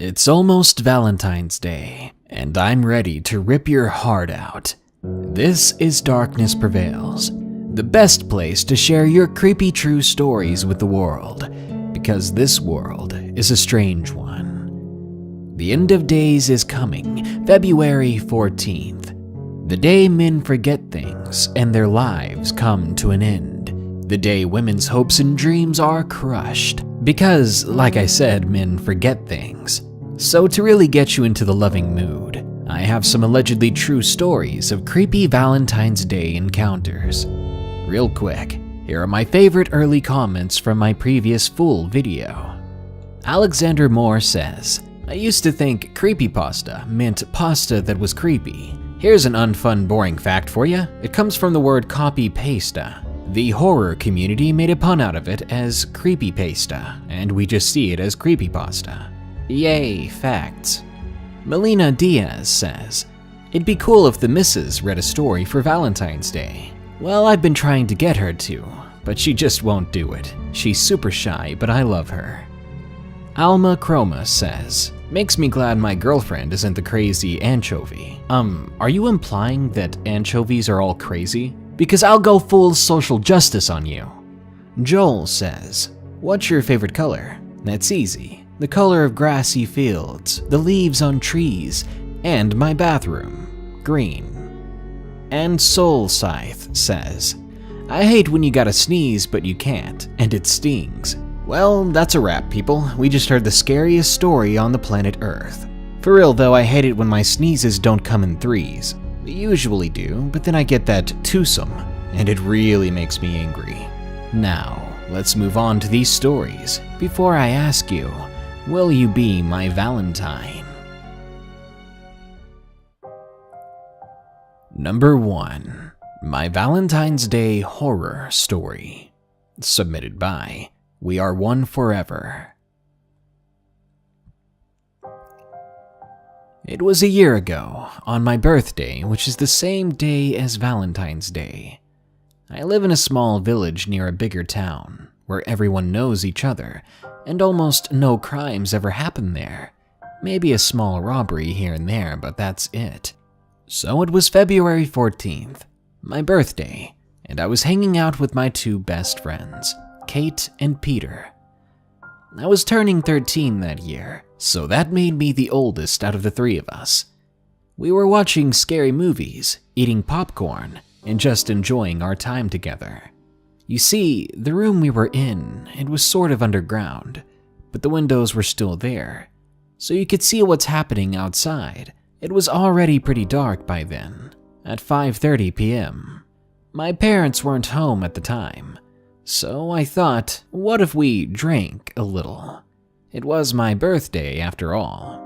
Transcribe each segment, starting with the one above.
It's almost Valentine's Day, and I'm ready to rip your heart out. This is Darkness Prevails, the best place to share your creepy true stories with the world, because this world is a strange one. The end of days is coming, February 14th, the day men forget things and their lives come to an end, the day women's hopes and dreams are crushed, because, like I said, men forget things. So to really get you into the loving mood, I have some allegedly true stories of creepy Valentine's Day encounters. Real quick, here are my favorite early comments from my previous full video. Alexander Moore says, I used to think creepypasta meant pasta that was creepy. Here's an unfun boring fact for you. It comes from the word copy-pasta. The horror community made a pun out of it as creepypasta, and we just see it as creepypasta. Yay, facts. Melina Diaz says, it'd be cool if the missus read a story for Valentine's Day. Well, I've been trying to get her to, but she just won't do it. She's super shy, but I love her. Alma Chroma says, makes me glad my girlfriend isn't the crazy anchovy. Are you implying that anchovies are all crazy? Because I'll go full social justice on you. Joel says, what's your favorite color? That's easy. The color of grassy fields, the leaves on trees, and my bathroom, green. And Soul Scythe says, I hate when you gotta sneeze but you can't, and it stings. Well, that's a wrap, people. We just heard the scariest story on the planet Earth. For real though, I hate it when my sneezes don't come in threes. They usually do, but then I get that twosome, and it really makes me angry. Now, let's move on to these stories. Before I ask you, will you be my Valentine? Number 1. My Valentine's Day Horror Story. Submitted by We Are One Forever. It was a year ago, on my birthday, which is the same day as Valentine's Day. I live in a small village near a bigger town, where everyone knows each other, and almost no crimes ever happen there. Maybe a small robbery here and there, but that's it. So it was February 14th, my birthday, and I was hanging out with my two best friends, Kate and Peter. I was turning 13 that year, so that made me the oldest out of the three of us. We were watching scary movies, eating popcorn, and just enjoying our time together. You see, the room we were in, it was sort of underground, but the windows were still there, so you could see what's happening outside. It was already pretty dark by then, at 5:30 p.m. My parents weren't home at the time, so I thought, what if we drank a little? It was my birthday after all.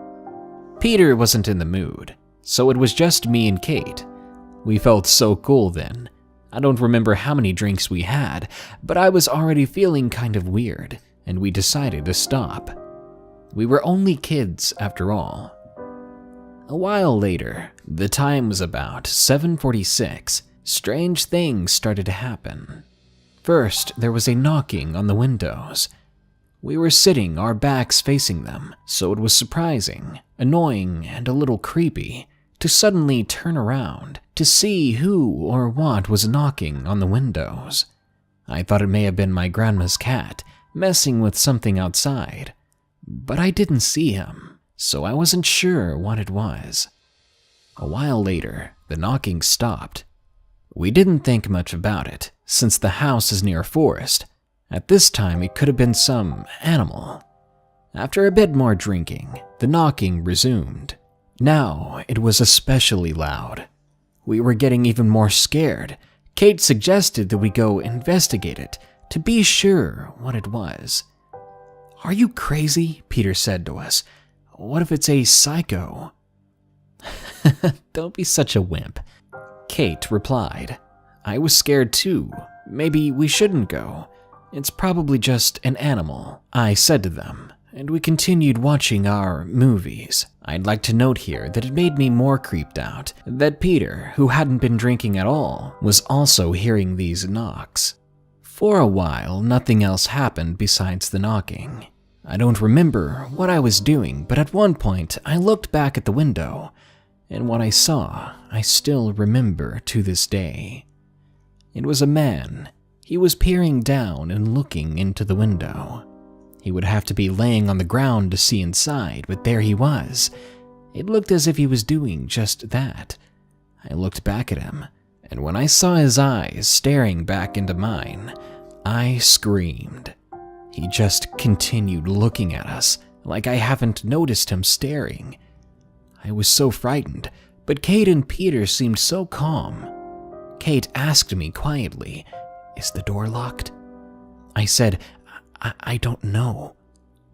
Peter wasn't in the mood, so it was just me and Kate. We felt so cool then. I don't remember how many drinks we had, but I was already feeling kind of weird, and we decided to stop. We were only kids after all. A while later, the time was about 7:46, strange things started to happen. First, there was a knocking on the windows. We were sitting, our backs facing them, so it was surprising, annoying, and a little creepy to suddenly turn around to see who or what was knocking on the windows. I thought it may have been my grandma's cat messing with something outside, but I didn't see him, so I wasn't sure what it was. A while later, the knocking stopped. We didn't think much about it, since the house is near a forest. At this time, it could have been some animal. After a bit more drinking, the knocking resumed. Now, it was especially loud. We were getting even more scared. Kate suggested that we go investigate it to be sure what it was. Are you crazy? Peter said to us. What if it's a psycho? Don't be such a wimp. Kate replied. I was scared too. Maybe we shouldn't go. It's probably just an animal, I said to them, and we continued watching our movies. I'd like to note here that it made me more creeped out that Peter, who hadn't been drinking at all, was also hearing these knocks. For a while, nothing else happened besides the knocking. I don't remember what I was doing, but at one point I looked back at the window, and what I saw I still remember to this day. It was a man. He was peering down and looking into the window. He would have to be laying on the ground to see inside, but there he was. It looked as if he was doing just that. I looked back at him, and when I saw his eyes staring back into mine, I screamed. He just continued looking at us, like I haven't noticed him staring. I was so frightened, but Kate and Peter seemed so calm. Kate asked me quietly, "Is the door locked?" I said, I don't know.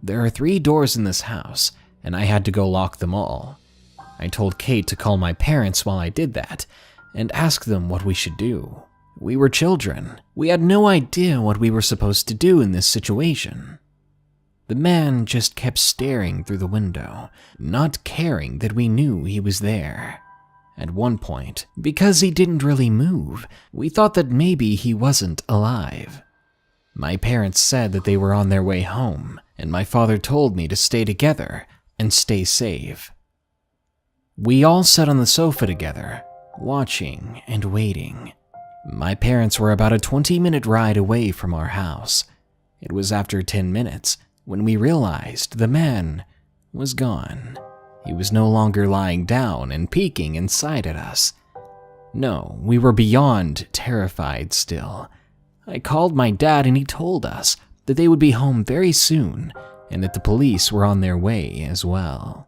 There are 3 doors in this house, and I had to go lock them all. I told Kate to call my parents while I did that, and ask them what we should do. We were children. We had no idea what we were supposed to do in this situation. The man just kept staring through the window, not caring that we knew he was there. At one point, because he didn't really move, we thought that maybe he wasn't alive. My parents said that they were on their way home, and my father told me to stay together and stay safe. We all sat on the sofa together, watching and waiting. My parents were about a 20-minute ride away from our house. It was after 10 minutes when we realized the man was gone. He was no longer lying down and peeking inside at us. No, we were beyond terrified still. I called my dad and he told us that they would be home very soon and that the police were on their way as well.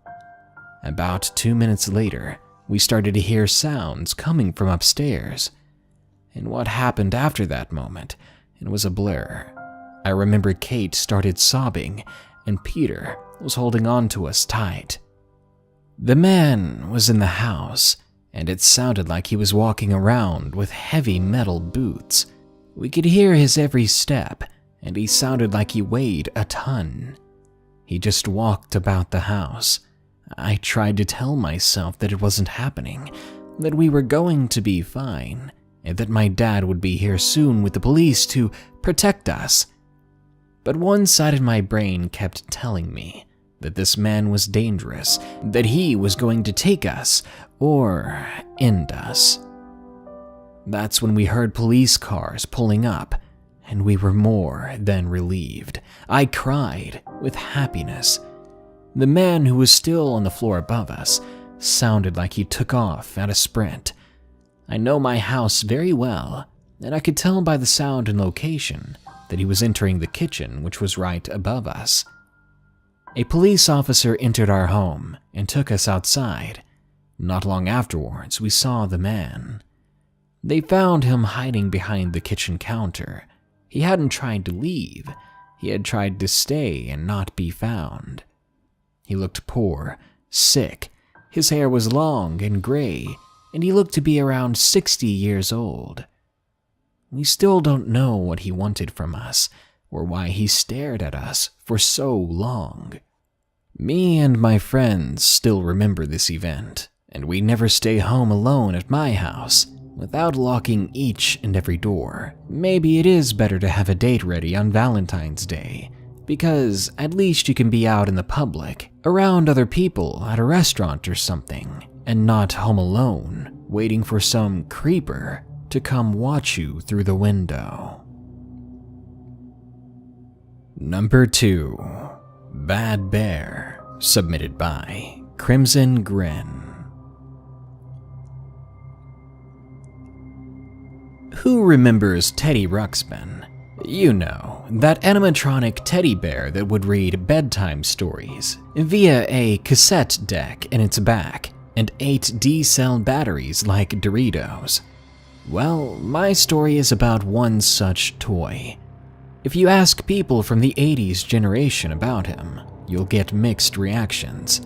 About 2 minutes later, we started to hear sounds coming from upstairs. And what happened after that moment, it was a blur. I remember Kate started sobbing and Peter was holding on to us tight. The man was in the house, and it sounded like he was walking around with heavy metal boots. We could hear his every step, and he sounded like he weighed a ton. He just walked about the house. I tried to tell myself that it wasn't happening, that we were going to be fine, and that my dad would be here soon with the police to protect us. But one side of my brain kept telling me that this man was dangerous, that he was going to take us or end us. That's when we heard police cars pulling up, and we were more than relieved. I cried with happiness. The man who was still on the floor above us sounded like he took off at a sprint. I know my house very well, and I could tell by the sound and location that he was entering the kitchen, which was right above us. A police officer entered our home and took us outside. Not long afterwards, we saw the man. They found him hiding behind the kitchen counter. He hadn't tried to leave. He had tried to stay and not be found. He looked poor, sick. His hair was long and gray, and he looked to be around 60 years old. We still don't know what he wanted from us, or why he stared at us for so long. Me and my friends still remember this event, and we never stay home alone at my house without locking each and every door. Maybe it is better to have a date ready on Valentine's Day, because at least you can be out in the public, around other people at a restaurant or something, and not home alone, waiting for some creeper to come watch you through the window. Number 2. Bad Bear, submitted by Crimson Grin. Who remembers Teddy Ruxpin? You know, that animatronic teddy bear that would read bedtime stories via a cassette deck in its back and 8 D-cell batteries like Doritos. Well, my story is about one such toy. If you ask people from the 80s generation about him, you'll get mixed reactions.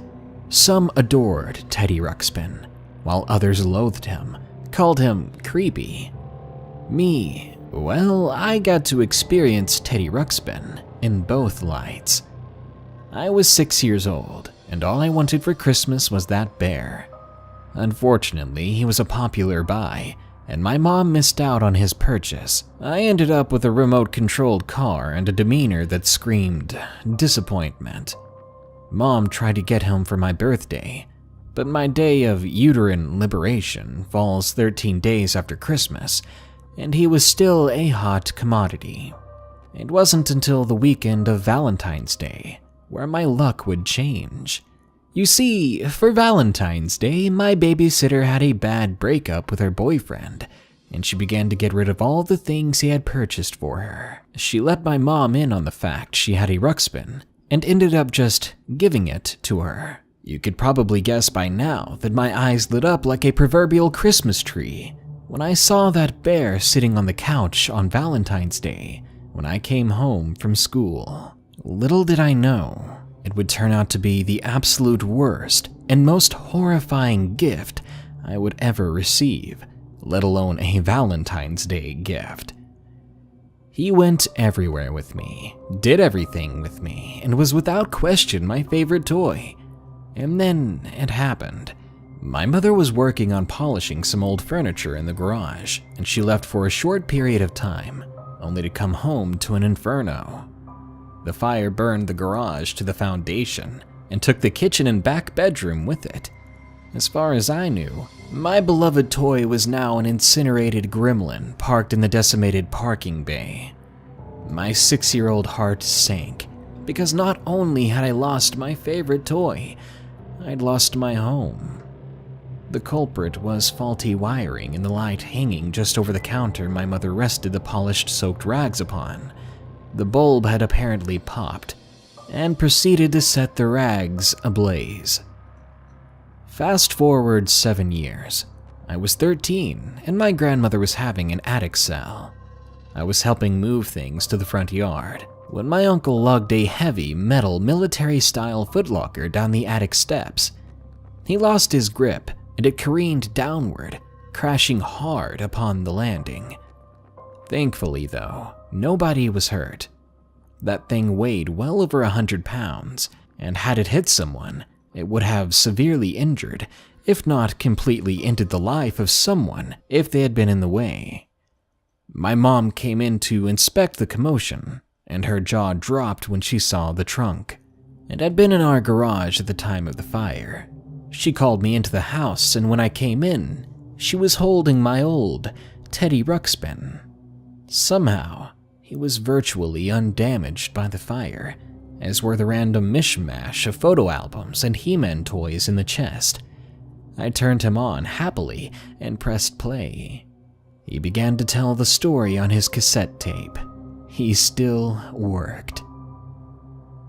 Some adored Teddy Ruxpin, while others loathed him, called him creepy. Me, well, I got to experience Teddy Ruxpin in both lights. I was 6 years old, and all I wanted for Christmas was that bear. Unfortunately, he was a popular buy, and my mom missed out on his purchase. I ended up with a remote-controlled car and a demeanor that screamed disappointment. Mom tried to get home for my birthday, but my day of uterine liberation falls 13 days after Christmas, and he was still a hot commodity. It wasn't until the weekend of Valentine's Day where my luck would change. You see, for Valentine's Day, my babysitter had a bad breakup with her boyfriend, and she began to get rid of all the things he had purchased for her. She let my mom in on the fact she had a ruckspin, and ended up just giving it to her. You could probably guess by now that my eyes lit up like a proverbial Christmas tree when I saw that bear sitting on the couch on Valentine's Day when I came home from school. Little did I know, it would turn out to be the absolute worst and most horrifying gift I would ever receive, let alone a Valentine's Day gift. He went everywhere with me, did everything with me, and was without question my favorite toy. And then it happened. My mother was working on polishing some old furniture in the garage, and she left for a short period of time, only to come home to an inferno. The fire burned the garage to the foundation and took the kitchen and back bedroom with it. As far as I knew, my beloved toy was now an incinerated gremlin parked in the decimated parking bay. My 6-year-old heart sank, because not only had I lost my favorite toy, I'd lost my home. The culprit was faulty wiring in the light hanging just over the counter my mother rested the polished soaked rags upon. The bulb had apparently popped, and proceeded to set the rags ablaze. Fast forward 7 years. I was 13, and my grandmother was having an attic sale. I was helping move things to the front yard when my uncle lugged a heavy metal military-style footlocker down the attic steps. He lost his grip, and it careened downward, crashing hard upon the landing. Thankfully, though, nobody was hurt. That thing weighed well over 100 pounds, and had it hit someone, it would have severely injured, if not completely ended the life of someone if they had been in the way. My mom came in to inspect the commotion, and her jaw dropped when she saw the trunk. It had been in our garage at the time of the fire. She called me into the house, and when I came in, she was holding my old Teddy Ruxpin. Somehow, he was virtually undamaged by the fire, as were the random mishmash of photo albums and He-Man toys in the chest. I turned him on happily and pressed play. He began to tell the story on his cassette tape. He still worked.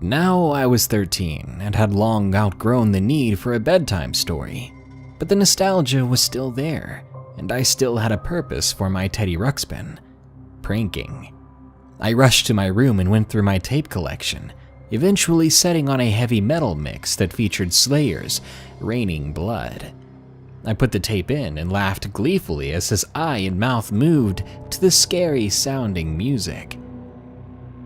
Now I was 13 and had long outgrown the need for a bedtime story, but the nostalgia was still there, and I still had a purpose for my Teddy Ruxpin: pranking. I rushed to my room and went through my tape collection, eventually setting on a heavy metal mix that featured Slayer's Raining Blood. I put the tape in and laughed gleefully as his eye and mouth moved to the scary-sounding music.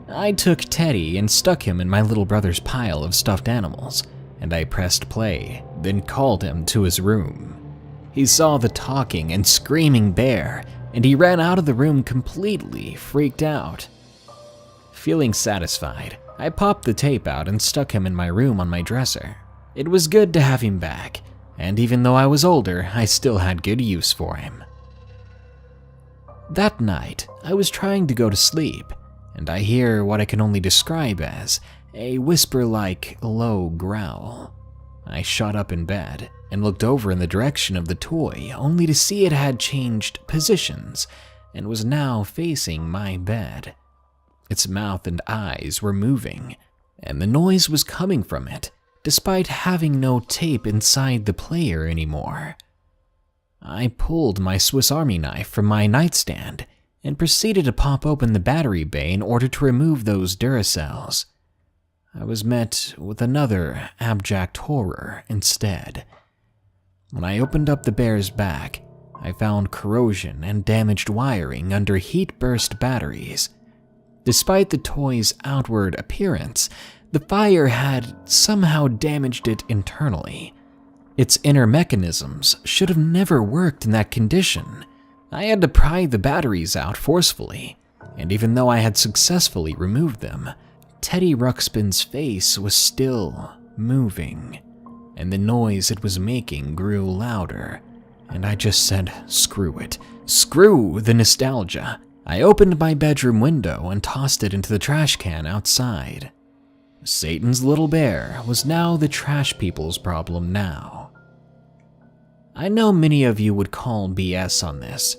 I took Teddy and stuck him in my little brother's pile of stuffed animals, and I pressed play, then called him to his room. He saw the talking and screaming bear, and he ran out of the room completely freaked out. Feeling satisfied, I popped the tape out and stuck him in my room on my dresser. It was good to have him back, and even though I was older, I still had good use for him. That night, I was trying to go to sleep, and I hear what I can only describe as a whisper-like low growl. I shot up in bed and looked over in the direction of the toy, only to see it had changed positions and was now facing my bed. Its mouth and eyes were moving, and the noise was coming from it, despite having no tape inside the player anymore. I pulled my Swiss Army knife from my nightstand and proceeded to pop open the battery bay in order to remove those Duracells. I was met with another abject horror instead. When I opened up the bear's back, I found corrosion and damaged wiring under heat-burst batteries. Despite the toy's outward appearance, the fire had somehow damaged it internally. Its inner mechanisms should have never worked in that condition. I had to pry the batteries out forcefully, and even though I had successfully removed them, Teddy Ruxpin's face was still moving, and the noise it was making grew louder, and I just said, screw it. Screw the nostalgia. I opened my bedroom window and tossed it into the trash can outside. Satan's little bear was now the trash people's problem now. I know many of you would call BS on this,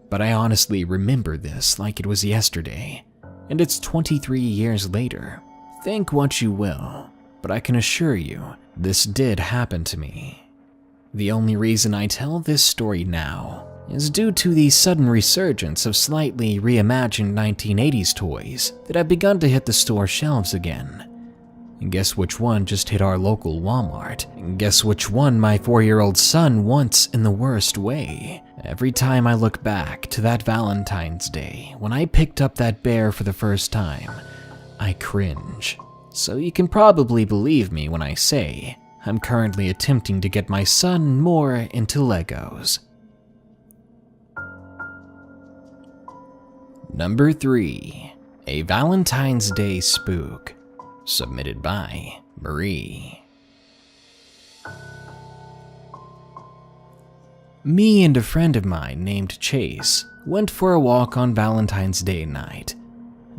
but I honestly remember this like it was yesterday, and it's 23 years later. Think what you will, but I can assure you, this did happen to me. The only reason I tell this story now is due to the sudden resurgence of slightly reimagined 1980s toys that have begun to hit the store shelves again. And guess which one just hit our local Walmart? And guess which one my 4-year-old son wants in the worst way? Every time I look back to that Valentine's Day when I picked up that bear for the first time, I cringe. So you can probably believe me when I say I'm currently attempting to get my son more into Legos. Number 3. A Valentine's Day Spook. Submitted by Marie. Me and a friend of mine named Chase went for a walk on Valentine's Day night.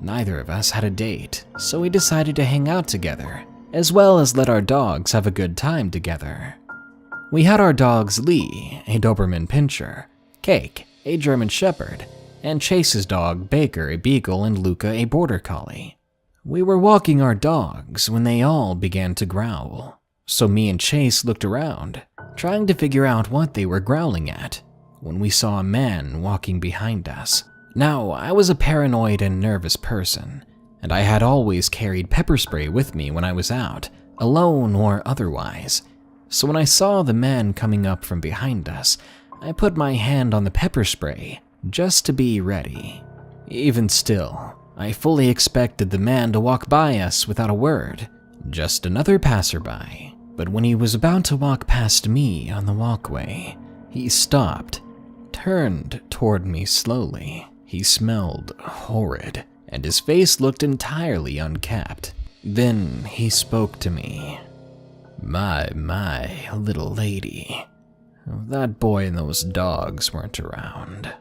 Neither of us had a date, so we decided to hang out together, as well as let our dogs have a good time together. We had our dogs Lee, a Doberman Pinscher, Cake, a German Shepherd, and Chase's dog Baker, a Beagle, and Luca, a Border Collie. We were walking our dogs when they all began to growl, so me and Chase looked around, trying to figure out what they were growling at, when we saw a man walking behind us. Now, I was a paranoid and nervous person, and I had always carried pepper spray with me when I was out, alone or otherwise. So when I saw the man coming up from behind us, I put my hand on the pepper spray just to be ready. Even still, I fully expected the man to walk by us without a word, just another passerby. But when he was about to walk past me on the walkway, he stopped, turned toward me slowly. He smelled horrid, and his face looked entirely unkept. Then he spoke to me. My, little lady. That boy and those dogs weren't around.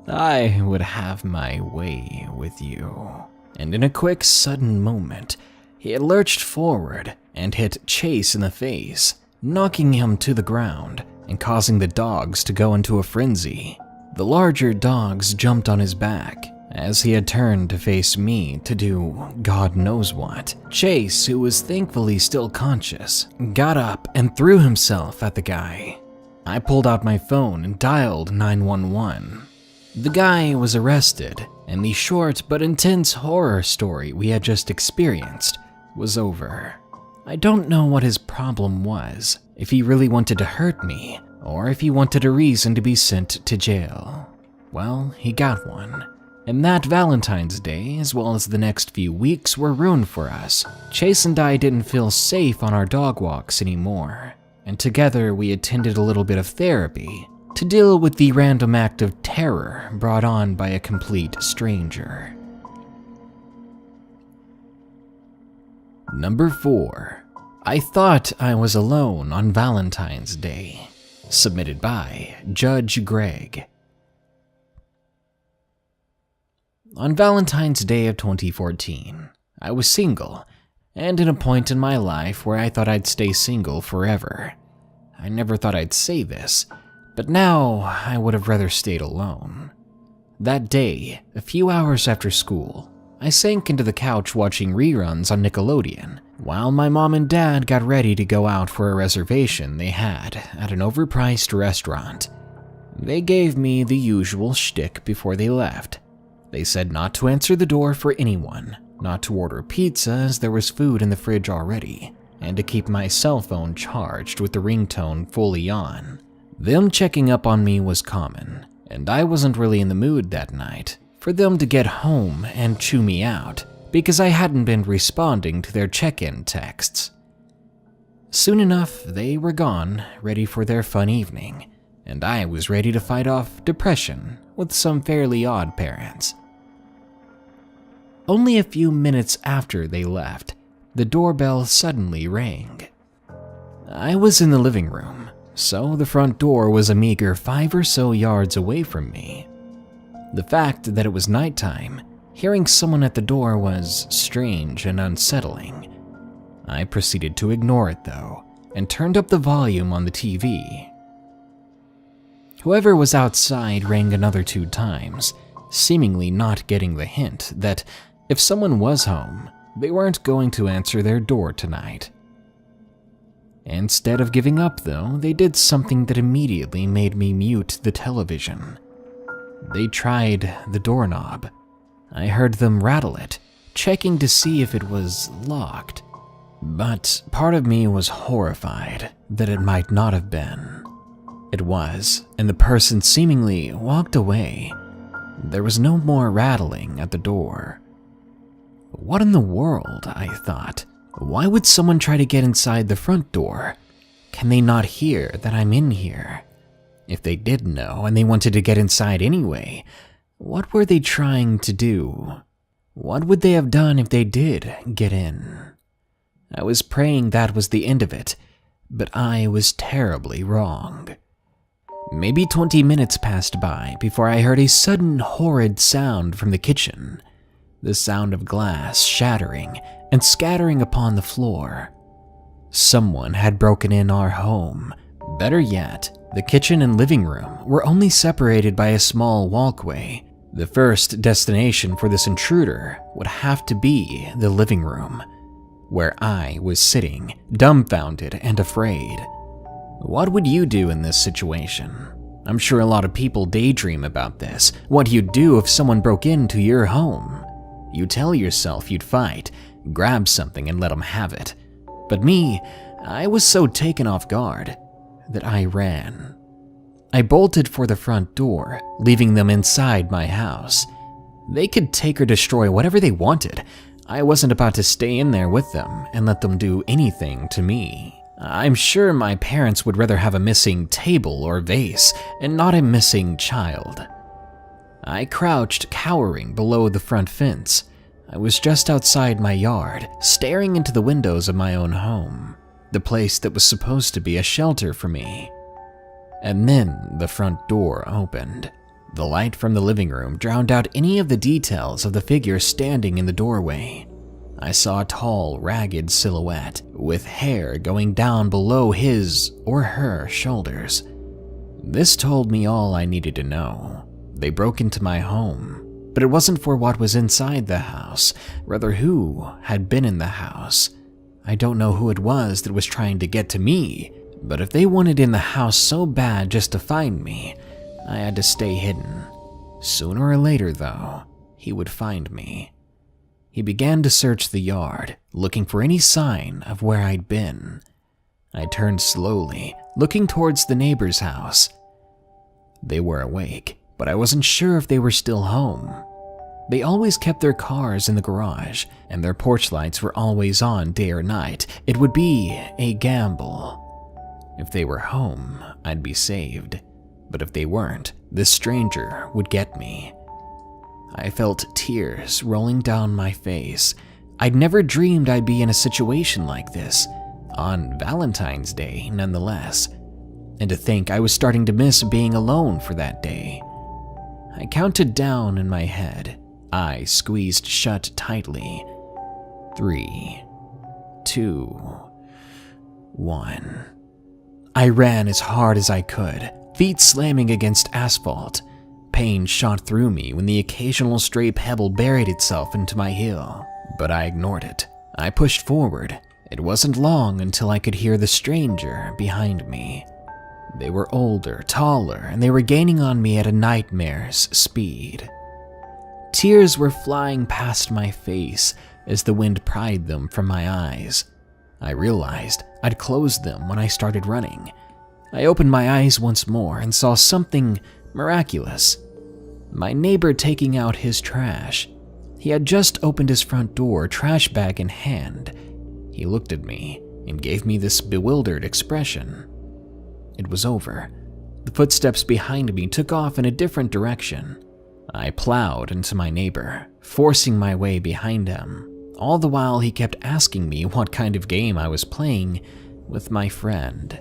I would have my way with you. And in a quick, sudden moment, he had lurched forward and hit Chase in the face, knocking him to the ground and causing the dogs to go into a frenzy. The larger dogs jumped on his back as he had turned to face me to do God knows what. Chase, who was thankfully still conscious, got up and threw himself at the guy. I pulled out my phone and dialed 911. The guy was arrested, and the short but intense horror story we had just experienced was over. I don't know what his problem was, if he really wanted to hurt me, or if he wanted a reason to be sent to jail. Well, he got one. And that Valentine's Day, as well as the next few weeks, were ruined for us. Chase and I didn't feel safe on our dog walks anymore, and together we attended a little bit of therapy to deal with the random act of terror brought on by a complete stranger. Number 4. I thought I was alone on Valentine's Day. Submitted by Judge Greg. On Valentine's Day of 2014, I was single, and in a point in my life where I thought I'd stay single forever. I never thought I'd say this, but now I would have rather stayed alone. That day, a few hours after school, I sank into the couch watching reruns on Nickelodeon, while my mom and dad got ready to go out for a reservation they had at an overpriced restaurant. They gave me the usual shtick before they left. They said not to answer the door for anyone, not to order pizza as there was food in the fridge already, and to keep my cell phone charged with the ringtone fully on. Them checking up on me was common, and I wasn't really in the mood that night for them to get home and chew me out because I hadn't been responding to their check-in texts. Soon enough, they were gone, ready for their fun evening, and I was ready to fight off depression with some fairly odd parents. Only a few minutes after they left, the doorbell suddenly rang. I was in the living room, so the front door was a meager 5 or so yards away from me. The fact that it was nighttime, hearing someone at the door was strange and unsettling. I proceeded to ignore it though, and turned up the volume on the TV. Whoever was outside rang another 2 times, seemingly not getting the hint that if someone was home, they weren't going to answer their door tonight. Instead of giving up though, they did something that immediately made me mute the television. They tried the doorknob. I heard them rattle it, checking to see if it was locked. But part of me was horrified that it might not have been. It was, and the person seemingly walked away. There was no more rattling at the door. What in the world, I thought. Why would someone try to get inside the front door? Can they not hear that I'm in here? If they did know and they wanted to get inside anyway, what were they trying to do? What would they have done if they did get in? I was praying that was the end of it, but I was terribly wrong. Maybe 20 minutes passed by before I heard a sudden horrid sound from the kitchen. The sound of glass shattering and scattering upon the floor. Someone had broken in our home. Better yet, the kitchen and living room were only separated by a small walkway. The first destination for this intruder would have to be the living room, where I was sitting, dumbfounded and afraid. What would you do in this situation? I'm sure a lot of people daydream about this. What you'd do if someone broke into your home. You tell yourself you'd fight, grab something and let them have it. But me, I was so taken off guard that I ran. I bolted for the front door, leaving them inside my house. They could take or destroy whatever they wanted. I wasn't about to stay in there with them and let them do anything to me. I'm sure my parents would rather have a missing table or vase and not a missing child. I crouched, cowering below the front fence. I was just outside my yard, staring into the windows of my own home, the place that was supposed to be a shelter for me. And then the front door opened. The light from the living room drowned out any of the details of the figure standing in the doorway. I saw a tall, ragged silhouette with hair going down below his or her shoulders. This told me all I needed to know. They broke into my home, but it wasn't for what was inside the house, rather who had been in the house. I don't know who it was that was trying to get to me, but if they wanted in the house so bad just to find me, I had to stay hidden. Sooner or later, though, he would find me. He began to search the yard, looking for any sign of where I'd been. I turned slowly, looking towards the neighbor's house. They were awake, but I wasn't sure if they were still home. They always kept their cars in the garage, and their porch lights were always on day or night. It would be a gamble. If they were home, I'd be saved. But if they weren't, this stranger would get me. I felt tears rolling down my face. I'd never dreamed I'd be in a situation like this, on Valentine's Day nonetheless. And to think I was starting to miss being alone for that day. I counted down in my head, eyes squeezed shut tightly. 3, 2, 1. I ran as hard as I could, feet slamming against asphalt. Pain shot through me when the occasional stray pebble buried itself into my heel, but I ignored it. I pushed forward. It wasn't long until I could hear the stranger behind me. They were older, taller, and they were gaining on me at a nightmare's speed. Tears were flying past my face as the wind pried them from my eyes. I realized I'd closed them when I started running. I opened my eyes once more and saw something miraculous. My neighbor taking out his trash. He had just opened his front door, trash bag in hand. He looked at me and gave me this bewildered expression. It was over. The footsteps behind me took off in a different direction. I plowed into my neighbor, forcing my way behind him. All the while he kept asking me what kind of game I was playing with my friend.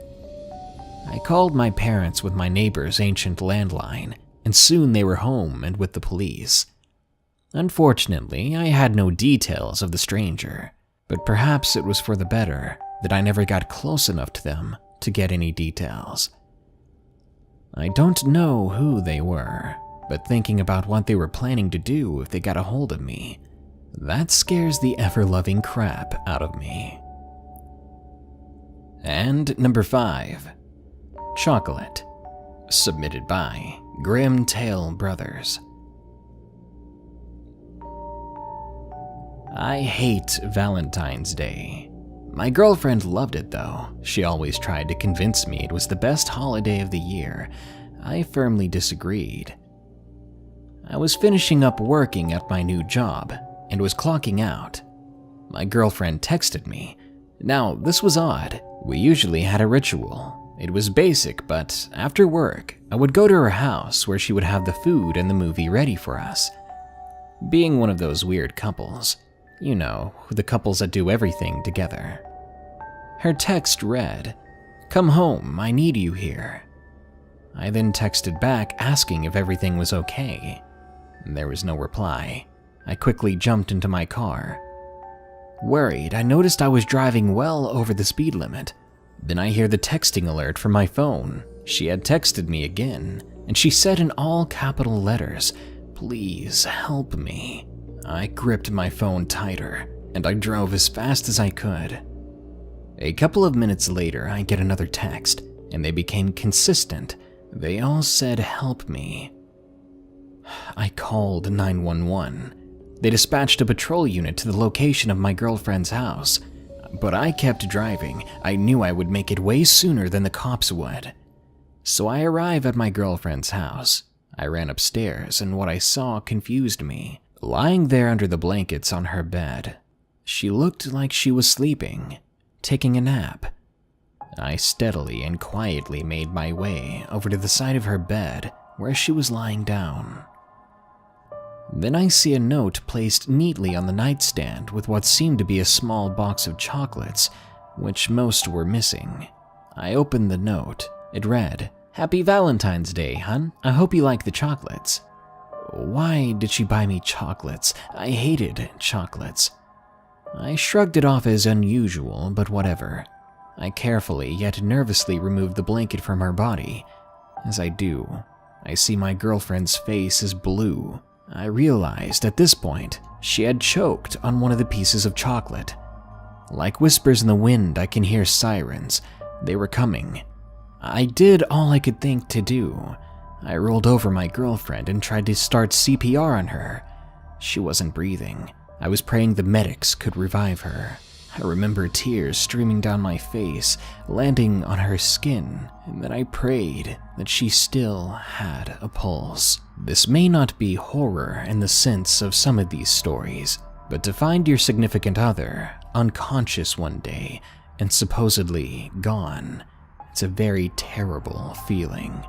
I called my parents with my neighbor's ancient landline, and soon they were home and with the police. Unfortunately, I had no details of the stranger, but perhaps it was for the better that I never got close enough to them to get any details. I don't know who they were, but thinking about what they were planning to do if they got a hold of me, that scares the ever-loving crap out of me. And number 5, chocolate, submitted by Grim Tail Brothers. I hate Valentine's Day. My girlfriend loved it though. She always tried to convince me it was the best holiday of the year. I firmly disagreed. I was finishing up working at my new job and was clocking out. My girlfriend texted me. Now, this was odd. We usually had a ritual. It was basic, but after work, I would go to her house where she would have the food and the movie ready for us. Being one of those weird couples, you know, the couples that do everything together. Her text read, "Come home, I need you here." I then texted back asking if everything was okay. There was no reply. I quickly jumped into my car. Worried, I noticed I was driving well over the speed limit. Then I hear the texting alert from my phone. She had texted me again, and she said in all capital letters, "Please help me." I gripped my phone tighter, and I drove as fast as I could. A couple of minutes later, I get another text, and they became consistent. They all said, "Help me." I called 911. They dispatched a patrol unit to the location of my girlfriend's house, but I kept driving. I knew I would make it way sooner than the cops would. So I arrive at my girlfriend's house. I ran upstairs, and what I saw confused me. Lying there under the blankets on her bed, she looked like she was sleeping, taking a nap. I steadily and quietly made my way over to the side of her bed where she was lying down. Then I see a note placed neatly on the nightstand with what seemed to be a small box of chocolates, which most were missing. I opened the note. It read, "Happy Valentine's Day, hun. I hope you like the chocolates." Why did she buy me chocolates? I hated chocolates. I shrugged it off as unusual, but whatever. I carefully yet nervously removed the blanket from her body. As I do, I see my girlfriend's face is blue. I realized at this point she had choked on one of the pieces of chocolate. Like whispers in the wind, I can hear sirens. They were coming. I did all I could think to do. I rolled over my girlfriend and tried to start CPR on her. She wasn't breathing. I was praying the medics could revive her. I remember tears streaming down my face, landing on her skin, and then I prayed that she still had a pulse. This may not be horror in the sense of some of these stories, but to find your significant other unconscious one day and supposedly gone, it's a very terrible feeling.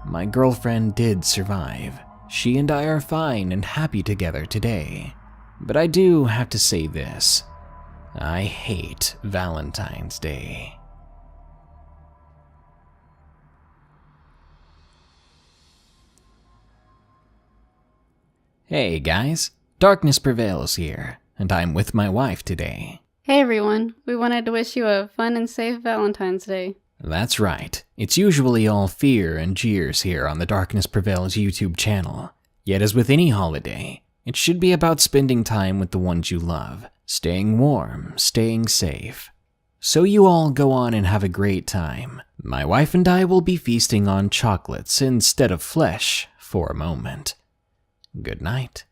My girlfriend did survive. She and I are fine and happy together today. But I do have to say this. I hate Valentine's Day. Hey guys, Darkness Prevails here, and I'm with my wife today. Hey everyone, we wanted to wish you a fun and safe Valentine's Day. That's right. It's usually all fear and jeers here on the Darkness Prevails YouTube channel. Yet as with any holiday, it should be about spending time with the ones you love, staying warm, staying safe. So you all go on and have a great time. My wife and I will be feasting on chocolates instead of flesh for a moment. Good night.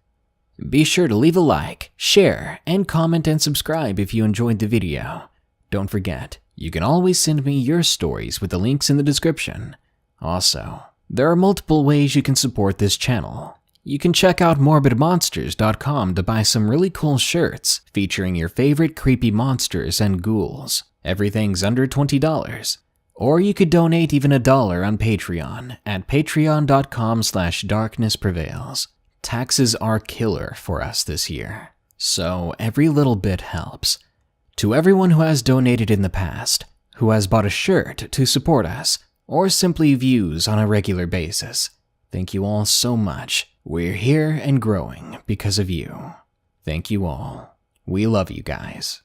Be sure to leave a like, share, and comment and subscribe if you enjoyed the video. Don't forget, you can always send me your stories with the links in the description. Also, there are multiple ways you can support this channel. You can check out morbidmonsters.com to buy some really cool shirts featuring your favorite creepy monsters and ghouls. Everything's under $20. Or you could donate even $1 on Patreon at patreon.com/darknessprevails. Taxes are killer for us this year, so every little bit helps. To everyone who has donated in the past, who has bought a shirt to support us, or simply views on a regular basis, thank you all so much. We're here and growing because of you. Thank you all. We love you guys.